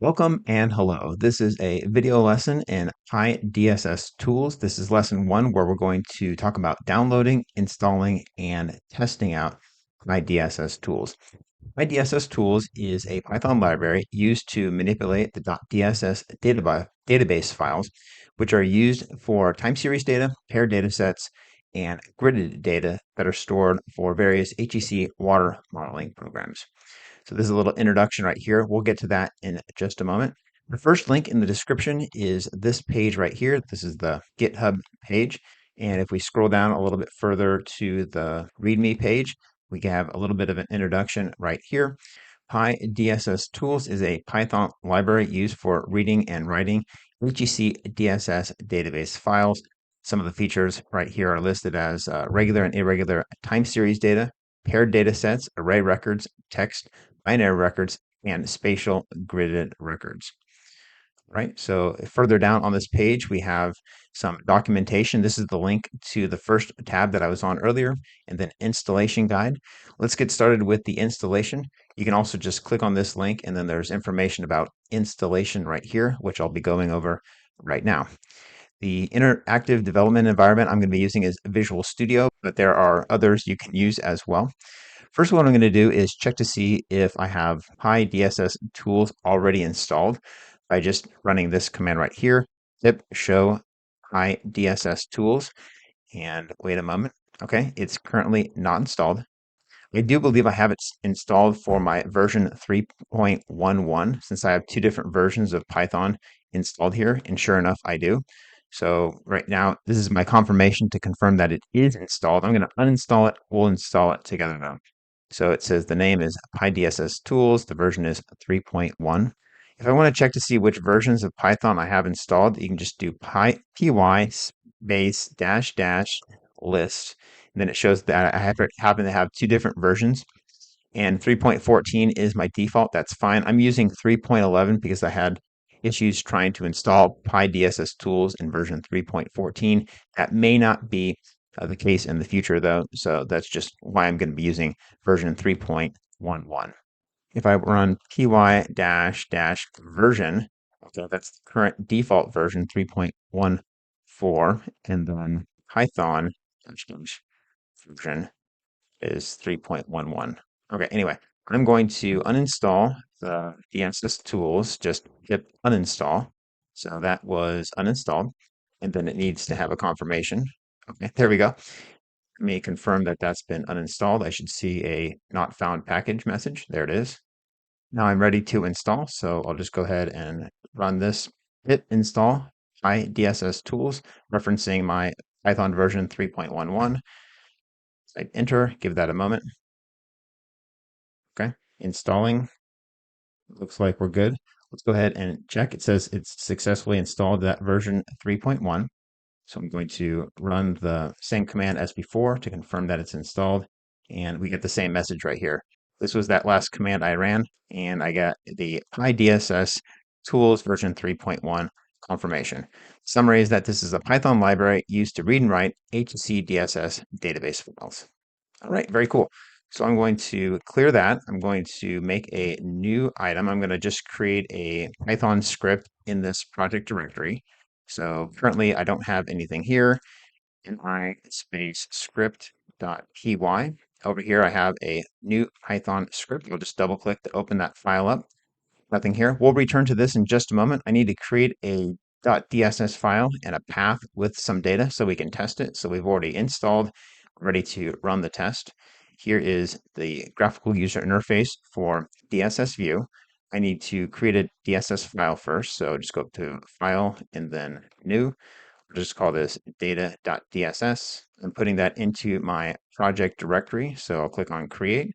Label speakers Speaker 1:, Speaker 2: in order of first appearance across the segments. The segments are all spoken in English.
Speaker 1: Welcome and hello. This is a video lesson in PyDssTools. This is lesson 1 where we're going to talk about downloading, installing, and testing out PyDssTools. PyDssTools is a Python library used to manipulate the .dss database files, which are used for time series data, paired data sets, and gridded data that are stored for various HEC water modeling programs. So this is a little introduction right here. We'll get to that in just a moment. The first link in the description is this page right here. This is the GitHub page. And if we scroll down a little bit further to the README page, we have a little bit of an introduction right here. PyDssTools is a Python library used for reading and writing HEC DSS database files. Some of the features right here are listed as regular and irregular time series data, paired data sets, array records, text, binary records, and spatial gridded records. Right. So further down on this page, we have some documentation. This is the link to the first tab that I was on earlier, and then installation guide. Let's get started with the installation. You can also just click on this link, and then there's information about installation right here, which I'll be going over right now. The interactive development environment I'm going to be using is Visual Studio, but there are others you can use as well. First, what I'm going to do is check to see if I have PyDssTools already installed by just running this command right here, pip show PyDssTools, and wait a moment. Okay, it's currently not installed. I do believe I have it installed for my version 3.11 since I have two different versions of Python installed here, and sure enough, I do. So right now, this is my confirmation to confirm that it is installed. I'm going to uninstall it. We'll install it together now. So it says the name is PyDssTools. The version is 3.1. If I want to check to see which versions of Python I have installed, you can just do py space dash dash list. And then it shows that I happen to have two different versions. And 3.14 is my default. That's fine. I'm using 3.11 because I had issues trying to install PyDssTools in version 3.14. That may not be the case in the future, though. So that's just why I'm going to be using version 3.11. If I run py dash dash version, okay, that's the current default version 3.14, and then Python dash dash version is 3.11. Okay, anyway, I'm going to uninstall the DSS tools, just hit uninstall. So that was uninstalled, and then it needs to have a confirmation. Okay, there we go. Let me confirm that that's been uninstalled. I should see a not found package message. There it is. Now I'm ready to install, so I'll just go ahead and run this pip install PyDssTools, referencing my Python version 3.11. Type enter, give that a moment. Okay, installing. Looks like we're good. Let's go ahead and check. It says it's successfully installed that version 3.1. So I'm going to run the same command as before to confirm that it's installed. And we get the same message right here. This was that last command I ran, and I got the PyDSS tools version 3.1 confirmation. Summary is that this is a Python library used to read and write HEC DSS database files. All right, very cool. So I'm going to clear that. I'm going to make a new item. I'm going to just create a Python script in this project directory. So currently I don't have anything here. Ni space script.py. Over here I have a new Python script. We'll just double click to open that file up. Nothing here. We'll return to this in just a moment. I need to create a .dss file and a path with some data so we can test it. So we've already installed, ready to run the test. Here is the graphical user interface for DSS view. I need to create a DSS file first. So just go up to File and then New. I'll just call this data.dss. I'm putting that into my project directory. So I'll click on Create.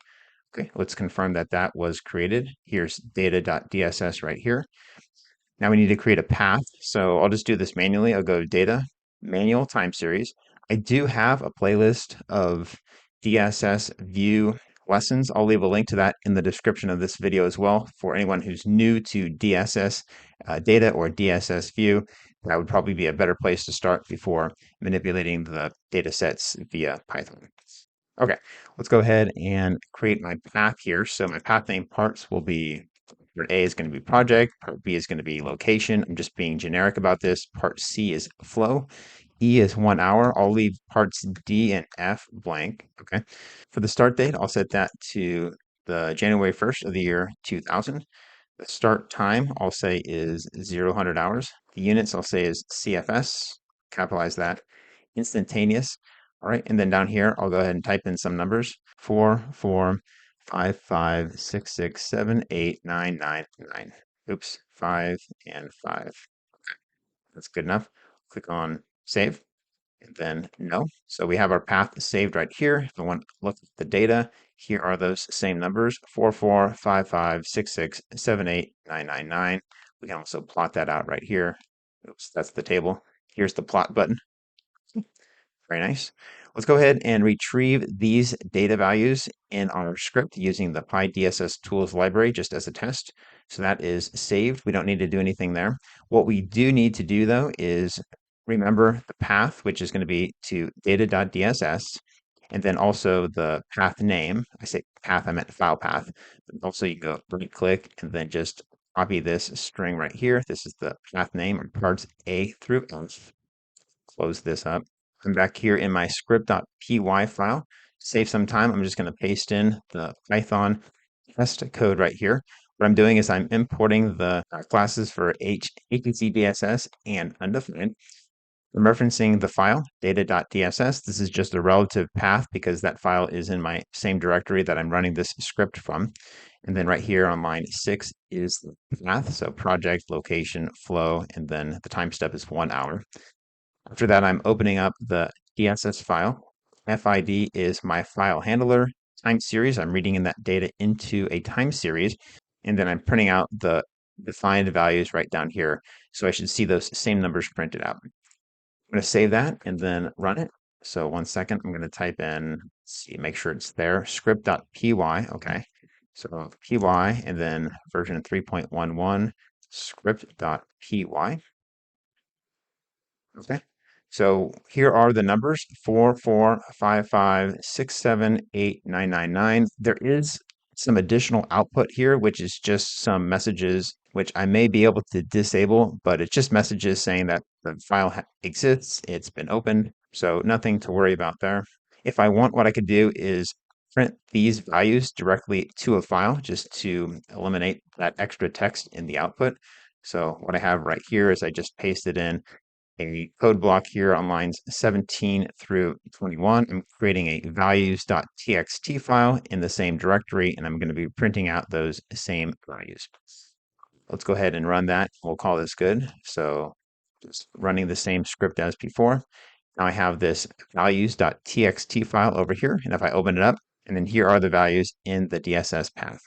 Speaker 1: Okay, let's confirm that that was created. Here's data.dss right here. Now we need to create a path. So I'll just do this manually. I'll go to Data, Manual Time Series. I do have a playlist of DSS view lessons. I'll leave a link to that in the description of this video as well. For anyone who's new to DSS data or DSS view, that would probably be a better place to start before manipulating the data sets via Python. Okay, let's go ahead and create my path here. So my path name parts will be Part A is going to be project. Part B is going to be location. I'm just being generic about this. Part C is flow. E is 1 hour. I'll leave parts D and F blank. Okay. For the start date, I'll set that to the January 1st of the year 2000. The start time I'll say is 0 hours. The units I'll say is CFS. Capitalize that. Instantaneous. All right. And then down here, I'll go ahead and type in some numbers. 4, 4, 5, 5, 6, 6, 7, 8, 9, 9, 9. Oops, 5 and 5. That's good enough. Click on save and then no. So we have our path saved right here. If I want to look at the data, here are those same numbers, 4, 4, 5, 5, 6, 6, 7, 8, 9, 9, 9. We can also plot that out right here. Oops, that's the table. Here's the plot button. Very nice. Let's go ahead and retrieve these data values in our script using the PyDssTools library just as a test. So that is saved. We don't need to do anything there. What we do need to do though is remember the path, which is going to be to data.dss, and then also the path name. I say path, I meant file path. But also you go right click and then just copy this string right here. This is the path name or parts A through F. Close this up. I'm back here in my script.py file. Save some time. I'm just going to paste in the Python test code right here. What I'm doing is I'm importing the classes for HTTPSS and undefined. I'm referencing the file data.dss. This is just a relative path because that file is in my same directory that I'm running this script from. And then right here on line 6 is the path. So project, location, flow, and then the time step is 1 hour. After that, I'm opening up the DSS file. FID is my file handler. Time series, I'm reading in that data into a time series. And then I'm printing out the defined values right down here. So I should see those same numbers printed out. I'm going to save that and then run it. So 1 second, I'm going to type in, let's see, make sure it's there, script.py. Okay. So py and then version 3.11 script.py. Okay. So here are the numbers 4, 4, 5, 5, 6, 7, 8, 9, 9, 9. There is some additional output here, which is just some messages, which I may be able to disable, but it's just messages saying that the file exists, it's been opened. So nothing to worry about there. If I want, what I could do is print these values directly to a file just to eliminate that extra text in the output. So what I have right here is I just pasted in a code block here on lines 17 through 21. I'm creating a values.txt file in the same directory, and I'm going to be printing out those same values. Let's go ahead and run that. We'll call this good. So just running the same script as before. Now I have this values.txt file over here, and if I open it up, and then here are the values in the DSS path.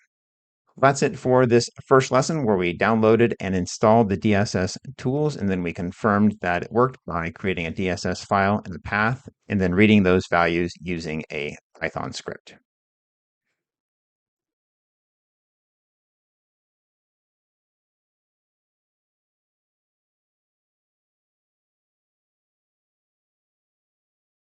Speaker 1: That's it for this first lesson where we downloaded and installed the DSS tools, and then we confirmed that it worked by creating a DSS file and the path, and then reading those values using a Python script.